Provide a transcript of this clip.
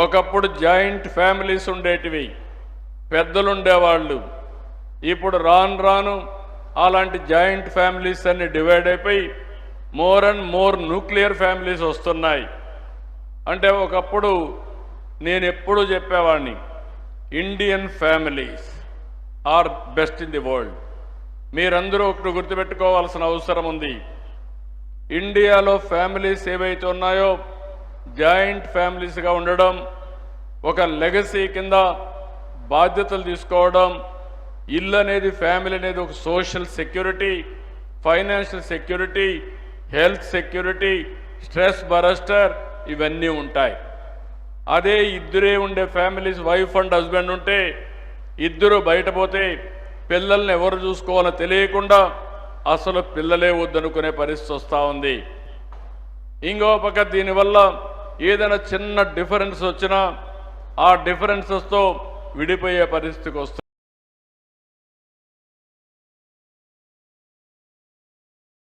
ఒకప్పుడు joint families ఉండేటివి, పెద్దలు ఉండేవాళ్ళు. ఇప్పుడు రాను రాను అలాంటి జాయింట్ ఫ్యామిలీస్ అన్ని డివైడ్ అయిపోయి more and more nuclear families వస్తున్నాయి. అంటే ఒకప్పుడు నేను ఎప్పుడూ చెప్పేవాడిని, Indian families are best in the world. మీరందరూ ఒకటి గుర్తుపెట్టుకోవాల్సిన అవసరం ఉంది. ఇండియాలో ఫ్యామిలీస్ ఏవైతే ఉన్నాయో జాయింట్ ఫ్యామిలీస్గా ఉండడం, ఒక లెగసీ కింద బాధ్యతలు తీసుకోవడం, ఇల్లు అనేది, ఫ్యామిలీ అనేది ఒక social security, financial security, health security, stress buster, ఇవన్నీ ఉంటాయి. అదే ఇద్దరే ఉండే ఫ్యామిలీస్, వైఫ్ అండ్ హస్బెండ్ ఉంటే ఇద్దరు బయట పోతే పిల్లల్ని ఎవరు చూసుకోవాలో తెలియకుండా అసలు పిల్లలే వద్దనుకునే పరిస్థితి వస్తూ ఉంది. ఇంకో పక్క దీనివల్ల ఏదైనా చిన్న డిఫరెన్స్ వచ్చినా ఆ డిఫరెన్సెస్తో విడిపోయే పరిస్థితికి వస్తుంది.